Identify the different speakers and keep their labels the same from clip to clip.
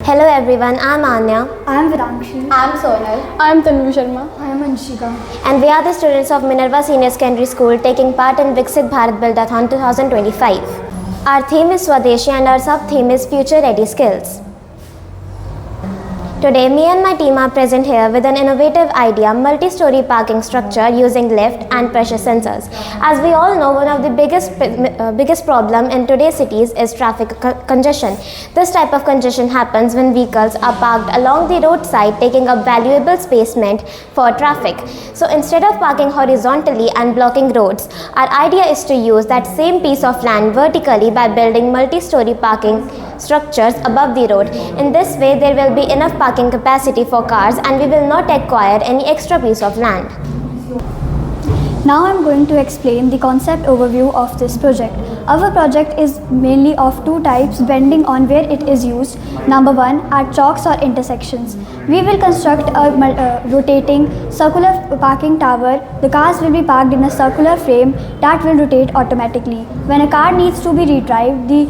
Speaker 1: Hello everyone, I'm Anya.
Speaker 2: I'm Vidangshi.
Speaker 3: I'm Sonal.
Speaker 4: I'm Tanvi Sharma.
Speaker 2: I'm Anshika.
Speaker 1: And we are the students of Minerva Senior Secondary School taking part in Viksit Bharat Buildathon 2025. Our theme is Swadeshi and our sub-theme is Future Ready Skills. Today, me and my team are present here with an innovative idea, multi-story parking structure using lift and pressure sensors. As we all know, one of the biggest problem in today's cities is traffic congestion. This type of congestion happens when vehicles are parked along the roadside, taking up valuable space meant for traffic. So instead of parking horizontally and blocking roads, our idea is to use that same piece of land vertically by building multi-story parking structures above the road. In this way, there will be enough parking capacity for cars and we will not acquire any extra piece of land.
Speaker 2: Now I'm going to explain the concept overview of this project. Our project is mainly of two types depending on where it is used. Number one, at chalks or intersections. We will construct a rotating circular parking tower. The cars will be parked in a circular frame that will rotate automatically. When a car needs to be retrieved, the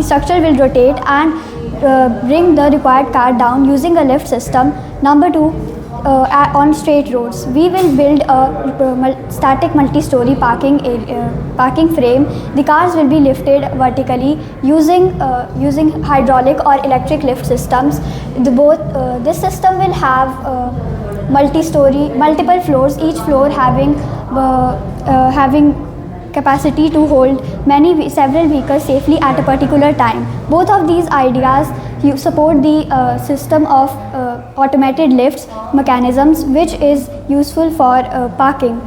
Speaker 2: structure will rotate and bring the required car down using a lift system. Number two, on straight roads, we will build a static multi-story parking frame. The cars will be lifted vertically using hydraulic or electric lift systems. This system will have multiple floors, each floor having capacity to hold several vehicles safely at a particular time. Both of these ideas support the system of automated lifts mechanisms, which is useful for parking.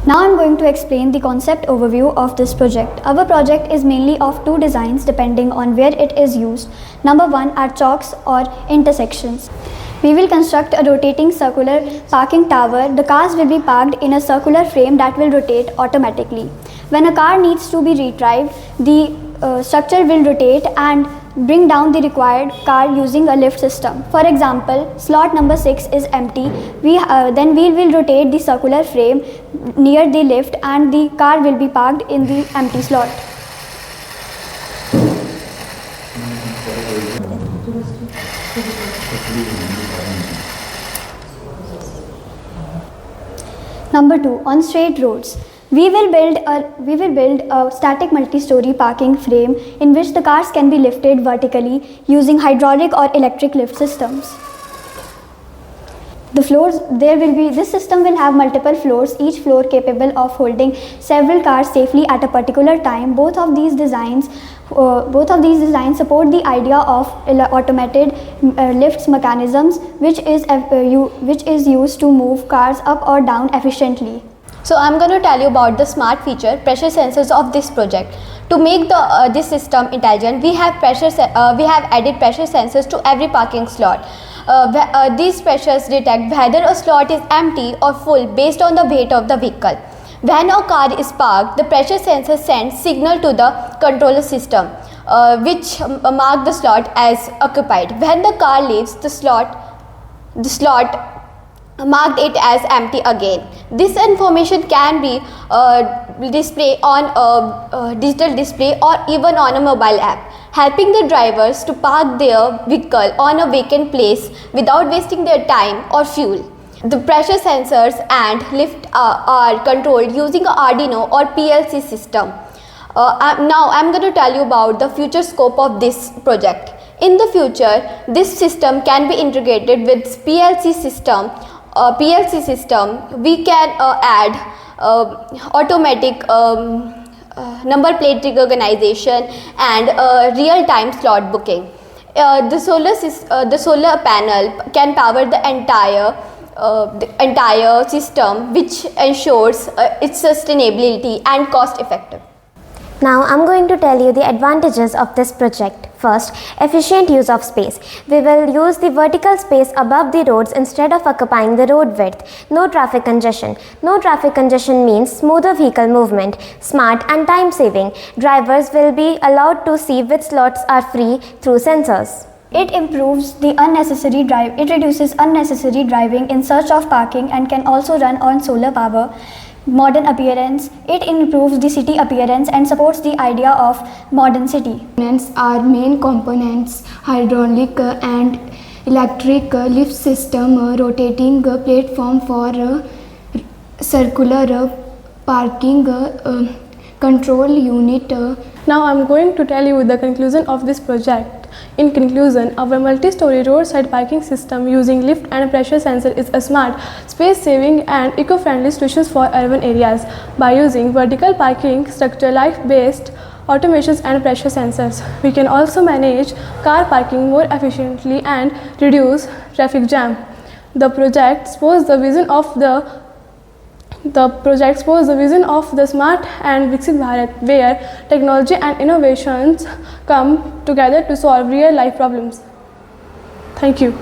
Speaker 2: Now I'm going to explain the concept overview of this project. Our project is mainly of two designs depending on where it is used. Number one, at chalks or intersections. We will construct a rotating circular parking tower. The cars will be parked in a circular frame that will rotate automatically. When a car needs to be retrieved, the structure will rotate and bring down the required car using a lift system. For example, slot number 6 is empty. Then we will rotate the circular frame near the lift and the car will be parked in the empty slot. Number two, on straight roads. We will build a static multi-story parking frame in which the cars can be lifted vertically using hydraulic or electric lift systems. This system will have multiple floors, each floor capable of holding several cars safely at a particular time. Both of these designs support the idea of automated lifts mechanisms, which is used to move cars up or down efficiently.
Speaker 3: So I'm going to tell you about the smart feature pressure sensors of this project. To make this system intelligent, we have added pressure sensors to every parking slot. These pressures detect whether a slot is empty or full based on the weight of the vehicle. When a car is parked, the pressure sensor sends signal to the controller system, which mark the slot as occupied. When the car leaves the slot marked it as empty again. This information can be displayed on a digital display or even on a mobile app, helping the drivers to park their vehicle on a vacant place without wasting their time or fuel. The pressure sensors and lift are controlled using an Arduino or PLC system. Now I'm going to tell you about the future scope of this project. In the future, this system can be integrated with PLC system. We can add automatic number plate recognition and real-time slot booking. The solar panel can power the entire system, which ensures its sustainability and cost effective.
Speaker 1: Now I'm going to tell you the advantages of this project. First, efficient use of space. We will use the vertical space above the roads instead of occupying the road width. No traffic congestion. No traffic congestion means smoother vehicle movement, smart and time saving. Drivers will be allowed to see which slots are free through sensors.
Speaker 2: It reduces unnecessary driving in search of parking and can also run on solar power. modern appearance. It improves the city appearance and supports the idea of modern city.
Speaker 4: Components are main components: hydraulic and electric lift system, rotating platform for circular parking, control unit.
Speaker 5: Now I am going to tell you the conclusion of this project. In conclusion, our multi-story roadside parking system using lift and pressure sensor is a smart, space-saving and eco-friendly solution for urban areas. By using vertical parking structure, light-based automations and pressure sensors, we can also manage car parking more efficiently and reduce traffic jam. The project exposed the vision of the Smart and Viksit Bharat, where technology and innovations come together to solve real life problems. Thank you.